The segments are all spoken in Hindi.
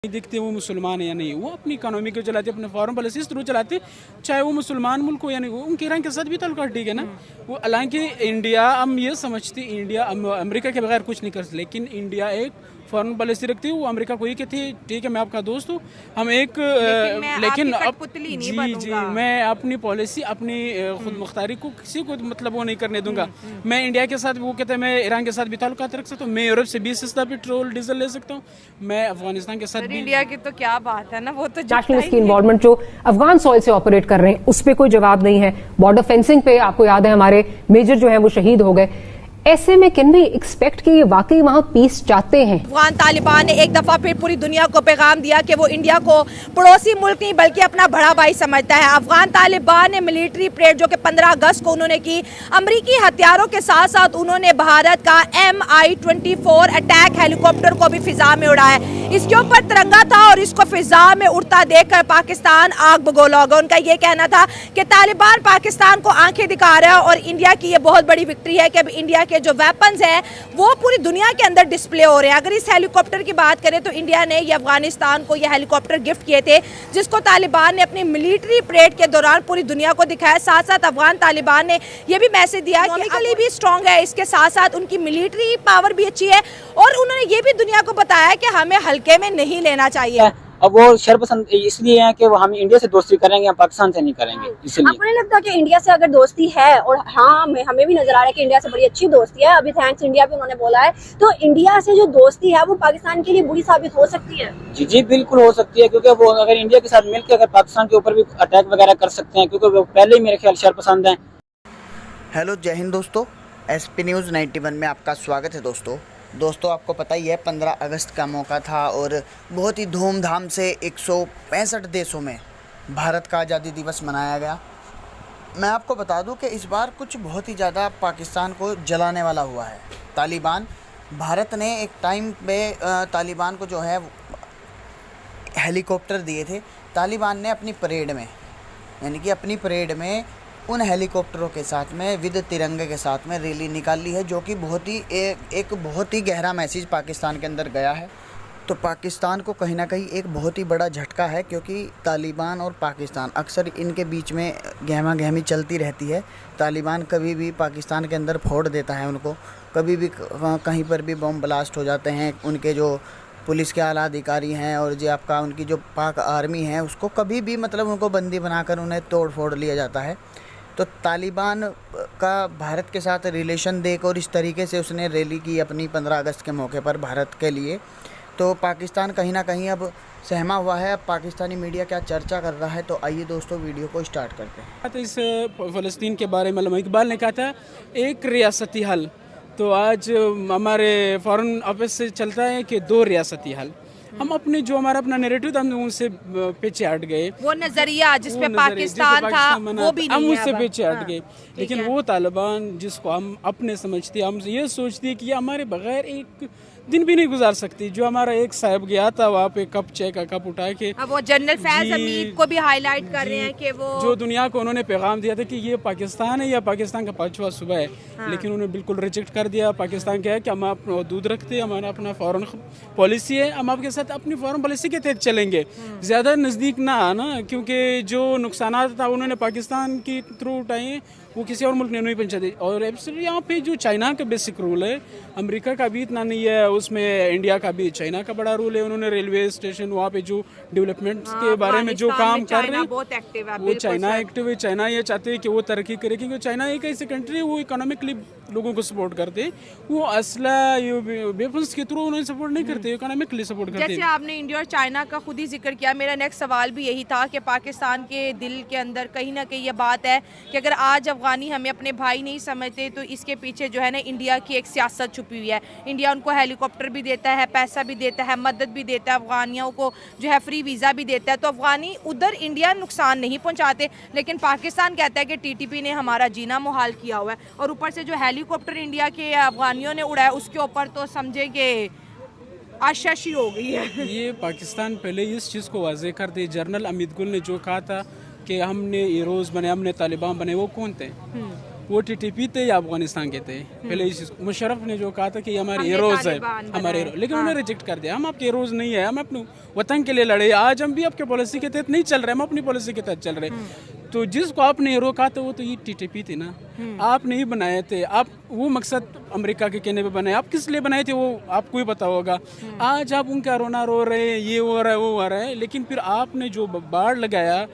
नहीं दिखते वो मुसलमान है या नहीं, वो अपनी इकोनॉमी को चलाते, अपने फॉरेन पॉलिसीज थ्रू चलाते, चाहे वो मुसलमान मुल्क हो या नहीं, वो उनके ईरान के साथ भी ताल्लुकात ठीक है ना। वो हालांकि इंडिया हम ये समझते इंडिया अमेरिका के बगैर कुछ नहीं कर सकते, लेकिन इंडिया एक फॉरेन पॉलिसी रखती है, वो अमेरिका को ही कहती है ठीक है मैं आपका दोस्त हूँ, हम एक लेकिन अब जी मैं अपनी पॉलिसी अपनी खुद मुख्तारी को किसी को मतलब वो नहीं करने दूंगा। मैं इंडिया के साथ वो कहते हैं मैं ईरान के साथ भी ताल्लुकात रख सकता हूँ, मैं यूरोप से 20 सस्ता पेट्रोल डीजल ले सकता हूँ, मैं अफगानिस्तान के साथ भी। इंडिया की तो क्या बात है ना, वो तो नेशनलिस्ट की इन्वॉल्वमेंट जो अफगान सॉइल से ऑपरेट कर रहे हैं उस पर कोई जवाब नहीं है। बॉर्डर फेंसिंग पे आपको याद है हमारे मेजर जो है वो शहीद हो गए। ऐसे में कैन वी एक्सपेक्ट कि ये वाकई वहां पीस चाहते हैं? अफगान तालिबान ने एक दफा फिर पूरी दुनिया को पैगाम दिया कि वो इंडिया को पड़ोसी मुल्क नहीं बल्कि अपना बड़ा भाई समझता है। अफगान तालिबान ने मिलिट्री परेड जो कि 15 अगस्त को उन्होंने की, अमरीकी हथियारों के साथ साथ उन्होंने भारत का MI-24 अटैक हेलीकॉप्टर को भी फिजा में उड़ाया। इसके ऊपर तिरंगा था और इसको फिजा में उड़ता देखकर पाकिस्तान आग बगोला होगा। उनका ये कहना था कि तालिबान पाकिस्तान को आंखें दिखा रहा है और इंडिया की ये बहुत बड़ी विक्ट्री है कि अब इंडिया के जो वेपन्स हैं वो पूरी दुनिया के अंदर डिस्प्ले हो रहे हैं। अगर इस हेलीकॉप्टर की बात करें तो इंडिया ने ये अफगानिस्तान को ये हेलीकॉप्टर गिफ्ट किए थे, जिसको तालिबान ने अपनी मिलिट्री परेड के दौरान पूरी दुनिया को दिखाया। साथ साथ अफगान तालिबान ने ये भी मैसेज दिया कि इकोनॉमिकली भी स्ट्रांग है, इसके साथ साथ उनकी मिलिट्री पावर भी अच्छी है और उन्होंने ये भी दुनिया को बताया कि हमें हल्के में नहीं लेना चाहिए। अब वो शर्पसंद इसलिए है कि वो हम इंडिया से दोस्ती करेंगे, हम पाकिस्तान से नहीं करेंगे। इसलिए आपको नहीं लगता कि इंडिया से अगर दोस्ती है, और हाँ हमें भी नजर आ रहा है कि इंडिया से बड़ी अच्छी दोस्ती है, अभी थैंक्स इंडिया भी उन्होंने बोला है, तो इंडिया से जो दोस्ती है वो पाकिस्तान के लिए बुरी साबित हो सकती है? जी जी बिल्कुल हो सकती है, क्योंकि वो अगर इंडिया के साथ मिलकर अगर पाकिस्तान के ऊपर भी अटैक वगैरह कर सकते हैं, क्योंकि वो पहले ही मेरे ख्याल शर्पसंद हैं। हेलो जय हिंद दोस्तों, SP न्यूज़ 91 में आपका स्वागत है। दोस्तों आपको पता ही है 15 अगस्त का मौका था और बहुत ही धूमधाम से 165 देशों में भारत का आज़ादी दिवस मनाया गया। मैं आपको बता दूं कि इस बार कुछ बहुत ही ज़्यादा पाकिस्तान को जलाने वाला हुआ है। तालिबान, भारत ने एक टाइम पे तालिबान को जो है हेलीकॉप्टर दिए थे। तालिबान ने अपनी परेड में, यानी कि अपनी परेड में उन हेलीकॉप्टरों के साथ में विद तिरंगे के साथ में रैली निकाली है, जो कि एक बहुत ही गहरा मैसेज पाकिस्तान के अंदर गया है। तो पाकिस्तान को कहीं ना कहीं एक बहुत ही बड़ा झटका है, क्योंकि तालिबान और पाकिस्तान अक्सर इनके बीच में गहमा गहमी चलती रहती है। तालिबान कभी भी पाकिस्तान के अंदर फोड़ देता है उनको, कभी भी कहीं पर भी बम ब्लास्ट हो जाते हैं। उनके जो पुलिस के आला अधिकारी हैं और जो आपका उनकी जो पाक आर्मी है उसको कभी भी मतलब उनको बंदी बनाकर उन्हें तोड़ फोड़ लिया जाता है। तो तालिबान का भारत के साथ रिलेशन देख और इस तरीके से उसने रैली की अपनी 15 अगस्त के मौके पर भारत के लिए, तो पाकिस्तान कहीं ना कहीं अब सहमा हुआ है। अब पाकिस्तानी मीडिया क्या चर्चा कर रहा है, तो आइए दोस्तों वीडियो को स्टार्ट करते हैं। तो इस फ़लस्तीन के बारे में इकबाल ने कहा था एक रियासती हल, तो आज हमारे फॉरेन ऑफिस से चलता है कि 2 रियासती हल। हम अपने जो हमारा अपना नैरेटिव था हम उनसे पीछे हट गए, वो नजरिया जिसपे पाकिस्तान था वो भी हम नहीं उससे है। पीछे हट गए। लेकिन वो तालिबान जिसको हम अपने समझते, हम ये सोचते हैं कि ये हमारे बगैर एक दिन भी नहीं गुजार सकती। जो हमारा एक साहब गया था वहाँ पे कप चाय का कप उठा के, अब वो जनरल फैज हमीद को भी हाईलाइट कर रहे हैं कि वो जो दुनिया को उन्होंने पैगाम दिया था कि ये पाकिस्तान है या पाकिस्तान का 5वां सूबा है, लेकिन उन्होंने बिल्कुल रिजेक्ट कर दिया। पाकिस्तान क्या है कि हम अपना हदूद रखते हैं, हमारा अपना फॉरेन पॉलिसी है, हम आपके साथ अपनी फॉरेन पॉलिसी के तहत चलेंगे, ज़्यादा नज़दीक ना आना, क्योंकि जो नुकसान था उन्होंने पाकिस्तान की थ्रू उठाए हैं वो किसी और मुल्क ने नहीं पहुँचा दी। और एब्सोल्युटली यहाँ पे जो चाइना का बेसिक रूल है, अमेरिका का भी इतना नहीं है, उसमें इंडिया का भी चाइना का बड़ा रूल है। उन्होंने रेलवे स्टेशन वहाँ पे जो डेवलपमेंट के बारे में जो काम कर रहे हैं वो चाइना एक्टिव है। चाइना ये चाहते हैं कि वो तरक्की करे, क्योंकि चाइना एक ऐसी कंट्री है वो इकोनॉमिकली लोगों को सपोर्ट करते हैं, वो असला वेपन्स के थ्रू उन्हें सपोर्ट नहीं करते, इकोनॉमिकली सपोर्ट करते हैं। जैसे आपने इंडिया और चाइना का खुद ही जिक्र किया, मेरा नेक्स्ट सवाल भी यही था कि पाकिस्तान के दिल के अंदर कहीं ना कहीं ये बात है कि अगर आज अफगानी हमें अपने भाई नहीं समझते तो इसके पीछे जो है ना इंडिया की एक सियासत छुपी हुई है। इंडिया उनको हेलीकॉप्टर भी देता है, पैसा भी देता है, मदद भी देता है, अफगानियों को जो है फ्री वीज़ा भी देता है। तो अफगानी उधर इंडिया नुकसान नहीं पहुंचाते, लेकिन पाकिस्तान कहता है कि TTP ने हमारा जीना मुहाल किया हुआ है। और ऊपर से जो हेलीकॉप्टर इंडिया के अफगानियों ने उड़ाया उसके ऊपर तो समझे कि आशाशी हो गई है। ये पाकिस्तान पहले इस चीज़ को वाजे कर दी। जनरल अमित गुल ने जो कहा था कि हमने हीरोज़ बने, हमने तालिबान बने, वो कौन थे? वो टीटीपी थे या अफगानिस्तान के थे। पहले इस चीज़ मुशर्रफ ने जो कहा था कि हमारे हीरोज़ है, हमारे हीरो, लेकिन उन्होंने रिजेक्ट कर दिया। हम आपके हीरोज़ नहीं है, हम अपने वतन के लिए लड़े। आज हम भी आपके पॉलिसी के तहत नहीं चल रहे, हम अपनी पॉलिसी के तहत चल रहे। तो जिसको आपने हीरो कहा था वो तो ये टीटीपी थी ना, आप नहीं बनाए थे। आप वो मकसद अमेरिका के कहने पे बनाए, आप किस लिए बनाए थे वो आपको ही पता होगा। आज आप उनका रोना रो रहे हैं, ये हो रहा है वो हो रहा है, लेकिन फिर आपने जो बाढ़ लगाया,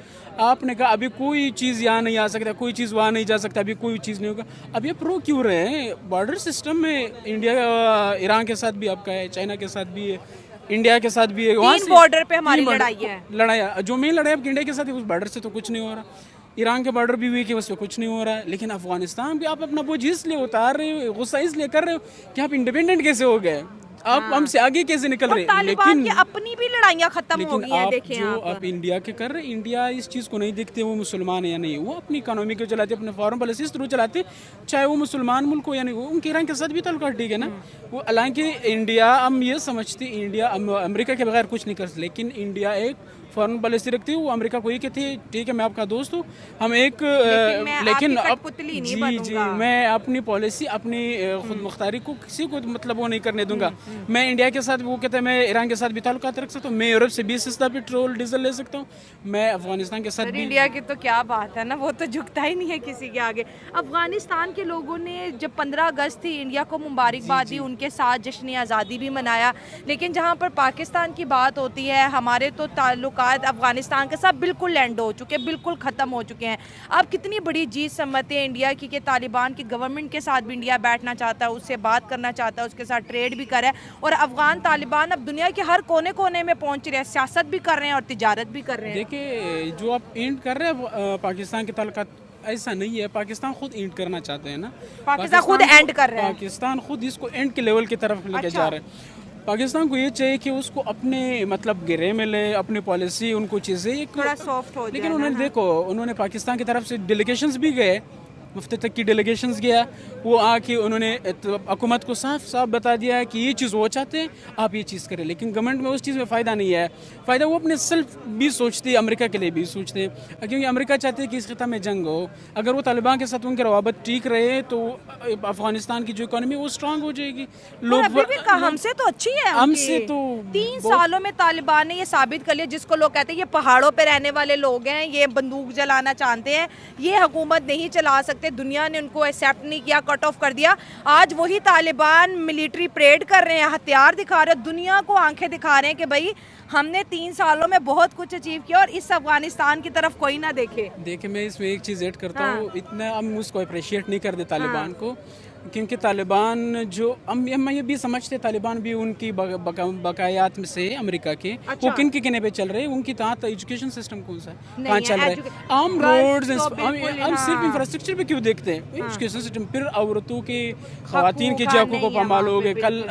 आपने कहा अभी कोई चीज़ यहाँ नहीं आ सकता, कोई चीज़ वहाँ नहीं जा सकता, अभी कोई चीज़ नहीं होगा। अब ये प्रो क्यों रहे हैं? बॉर्डर सिस्टम में इंडिया ईरान के साथ भी आपका है, चाइना के साथ भी है, इंडिया के साथ भी है। वहाँ से बॉर्डर पे हमारी लड़ाई है, लड़ाई जो मेन लड़ाई आपकी इंडिया के साथ है, उस बॉर्डर से तो कुछ नहीं हो रहा। ईरान के बॉर्डर भी वीक है, उस पर कुछ नहीं हो रहा है। लेकिन अफगानिस्तान भी आप अपना बोझ इसलिए उतार रहे हो, गुस्सा इसलिए कर रहे हो कि आप इंडिपेंडेंट कैसे हो गए, आप हमसे आगे कैसे निकल रहे हैं। लेकिन अपनी भी लड़ाइयाँ खत्म हो गई हैं। देखें आप इंडिया के कर रहे हैं, इंडिया इस चीज़ को नहीं देखते वो मुसलमान है या नहीं, वो अपनी इकोनॉमी को चलाते, अपने फॉरेन पॉलिसी थ्रू चलाते, चाहे वो मुसलमान मुल्क हो या नहीं। वो उनके ईरान के साथ भी ताल्लुकात ठीक है ना। वो हालांकि इंडिया, हम ये समझते इंडिया अमेरिका के बगैर कुछ नहीं कर सकते, लेकिन इंडिया एक फॉरेन पॉलिसी रखती है। वो अमेरिका को ये कहती है ठीक है मैं आपका दोस्त हूँ, हम एक लेकिन अब जी मैं अपनी पॉलिसी अपनी खुद मुख्तारी को किसी को मतलब वो नहीं करने दूंगा। मैं इंडिया के साथ, वो कहते हैं मैं ईरान के साथ भी ताल्लुकात रख सकता हूँ, मैं यूरोप से 20 सस्ता पेट्रोल डीजल ले सकता हूँ, मैं अफगानिस्तान के साथ भी। इंडिया की तो क्या बात है ना, वो तो झुकता ही नहीं है किसी के आगे। अफगानिस्तान के लोगों ने जब 15 अगस्त थी इंडिया को मुबारकबाद दी, उनके साथ जश्न आज़ादी भी मनाया, लेकिन जहाँ पर पाकिस्तान की बात होती है, हमारे तो ताल्लुकात अफगानिस्तान के साथ बिल्कुल लैंड हो चुके हैं, बिल्कुल ख़त्म हो चुके हैं। अब कितनी बड़ी जीत समझते हैं इंडिया की कि तालिबान की गवर्नमेंट के साथ भी इंडिया बैठना चाहता है, उससे बात करना चाहता है, उसके साथ ट्रेड भी कर रहा है, और अफगान तालिबान अब दुनिया के हर कोने कोने में पहुंच रहे हैं, सियासत भी कर रहे हैं और तिजारत भी कर रहे हैं। देखिए जो आप एंड कर रहे हैं पाकिस्तान के ताल्लुकात, ऐसा नहीं है। पाकिस्तान खुद एंड करना चाहते हैं ना, पाकिस्तान खुद एंड कर रहे हैं, पाकिस्तान खुद इसको एंड के लेवल की तरफ लेके जा रहे हैं। पाकिस्तान को ये चाहिए कि उसको अपने मतलब घेरे में ले, अपनी पॉलिसी उनको चीज़ें एक थोड़ा सॉफ्ट हो जाए। लेकिन उन्होंने देखो, उन्होंने पाकिस्तान की तरफ से डेलीगेशंस भी गए, मुफ्ती तक की डेलीगेशंस गया, वो आके उन्होंने हुकूमत को साफ साफ बता दिया है कि ये चीज़ वो चाहते हैं, आप ये चीज़ करें। लेकिन गवर्नमेंट में उस चीज़ में फ़ायदा नहीं है। फ़ायदा वो अपने सेल्फ भी सोचती है, अमेरिका के लिए भी सोचते हैं, क्योंकि अमेरिका चाहते है कि इस खिता में जंग हो। अगर वो तालिबान के साथ उनके रवाबत ठीक रहे तो अफगानिस्तान की जो इकोनॉमी वो स्ट्रांग हो जाएगी। लोग हमसे तो अच्छी है, हमसे तो 3 सालों में तालिबान ने ये साबित कर लिया, जिसको लोग कहते हैं ये पहाड़ों पे रहने वाले लोग हैं, ये बंदूक जलाना चाहते हैं, ये हुकूमत नहीं चला सकते, दुनिया ने उनको एक्सेप्ट नहीं किया, कट ऑफ कर दिया। आज वही तालिबान मिलिट्री परेड कर रहे हैं, हथियार दिखा रहे हैं, दुनिया को आंखें दिखा रहे हैं कि भाई हमने 3 सालों में बहुत कुछ अचीव किया और इस अफगानिस्तान की तरफ कोई ना देखे। देखिए मैं इसमें एक चीज़ ऐड करता हूँ, इतना हम उसको अप्रिशिएट नहीं करते तालिबान को, क्योंकि तालिबान जो हम ये भी समझते, तालिबान भी उनकी बकायात में से अमेरिका के। वो किन के कहने पे चल रहे हैं, उनकी तो एजुकेशन सिस्टम कौन सा कहाँ चल रहा है, आम रोड्स, हम सिर्फ इंफ्रास्ट्रक्चर पे क्यों देखते हैं, एजुकेशन सिस्टम। फिर औरतों के, खवातीन के हक़ों को पामाल हो गए। कल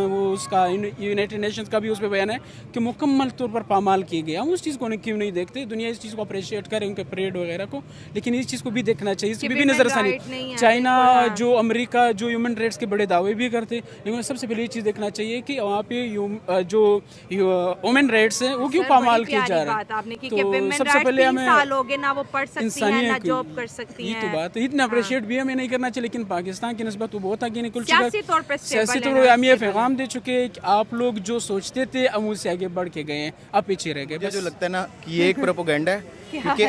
वो उसका यूनाइटेड नेशंस का भी उस पर बयान है कि मुकम्मल तौर पर पामाल किए गए। हम उस चीज़ को क्यों नहीं देखते? दुनिया इस चीज़ को अप्रिशिएट करे, उनके परेड वगैरह को, लेकिन इस चीज़ को भी देखना चाहिए, इसकी भी नज़रसानी। चाइना जो अमेरिका जो ह्यूमन राइट्स के बड़े दावे भी करते, लेकिन सबसे पहले ये चीज़ देखना चाहिए कि वहाँ पे जो ह्यूमन राइट्स है वो क्यों पामाल किए जा रहे हैं। तो सबसे पहले हमें ना वो पढ़ सकती हैं, ना जॉब कर सकती हैं, तो बात इतना अप्रिशिएट भी हमें नहीं करना चाहिए। लेकिन पाकिस्तान की निस्बत वो बहुत आगे निकल चुका है, सियासी तौर पर हम ये पैगाम दे चुके हैं कि आप लोग जो सोचते थे हम उससे आगे बढ़ के गए हैं, आप पीछे रह गए। मुझे जो लगता है ना कि ये एक प्रोपेगेंडा है, क्योंकि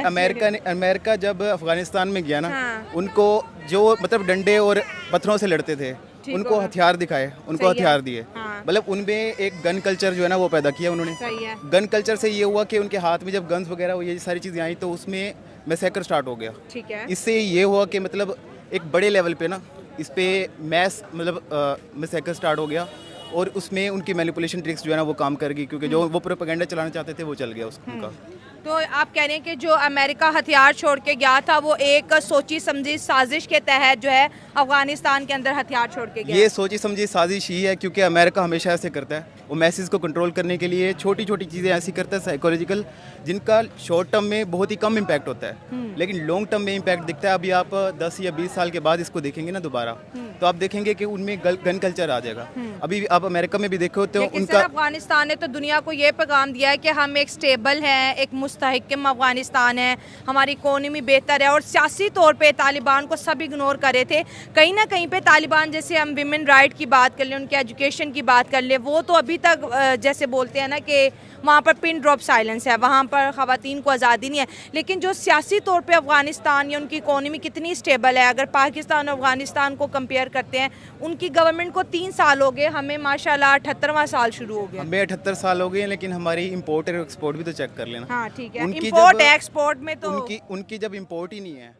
अमेरिका जब अफगानिस्तान में गया ना, उनको जो मतलब डंडे और पत्थरों से लड़ते थे, उनको हथियार दिखाए, उनको हथियार दिए, मतलब उनमें एक गन कल्चर जो है ना वो पैदा किया उन्होंने। गन कल्चर से ये हुआ कि उनके हाथ में जब गन्स वगैरह ये सारी चीज़ें आई तो उसमें मैसेकर स्टार्ट हो गया। ठीक है। इससे ये हुआ कि मतलब एक बड़े लेवल पे ना इस पे मैस मतलब मैसेकर स्टार्ट हो गया, और उसमें उनकी मैनिपुलेशन ट्रिक्स जो है ना वो काम कर गई, क्योंकि जो वो प्रोपेगेंडा चलाना चाहते थे वो चल गया उनका। तो आप कह रहे हैं कि जो अमेरिका हथियार छोड़ के गया था वो एक सोची समझी साजिश के तहत जो है अफगानिस्तान के अंदर हथियार छोड़ के गया। ये सोची समझी साजिश ही है, क्योंकि अमेरिका हमेशा ऐसे करता है, वो मैसेज को कंट्रोल करने के लिए छोटी छोटी चीज़ें ऐसी करता है साइकोलॉजिकल, जिनका शॉर्ट टर्म में बहुत ही कम इम्पैक्ट होता है, लेकिन लॉन्ग टर्म में इम्पैक्ट दिखता है। अभी आप 10 या 20 साल के बाद इसको देखेंगे ना दोबारा, तो आप देखेंगे कि उनमें गन कल्चर आ जाएगा। अभी आप अमेरिका में भी देखो तो उनका, अफगानिस्तान ने तो दुनिया को ये पैगाम दिया है कि हम एक स्टेबल हैं, एक मुस्तहकम अफगानिस्तान है, हमारी इकोनॉमी बेहतर है, और सियासी तौर पे तालिबान को सब इग्नोर कर रहे थे। कहीं ना कहीं पे तालिबान, जैसे हम विमेन राइट की बात कर लें, उनके एजुकेशन की बात कर लें, वो तो अभी तक जैसे बोलते हैं ना कि वहाँ पर पिन ड्रॉप साइलेंस है, वहाँ पर ख़वातीन को आज़ादी नहीं है। लेकिन जो सियासी तौर पे अफ़गानिस्तान या उनकी इकोनॉमी कितनी स्टेबल है, अगर पाकिस्तान और अफ़गानिस्तान को कंपेयर करते हैं, उनकी गवर्नमेंट को 3 साल हो गए, हमें माशाल्लाह 78वां साल शुरू हो गया। हमें 78 साल हो गए, लेकिन हमारी इम्पोर्ट और एक्सपोर्ट भी तो चेक कर लेना। हाँ ठीक है, इम्पोर्ट एक्सपोर्ट में तो उनकी जब इम्पोर्ट ही नहीं है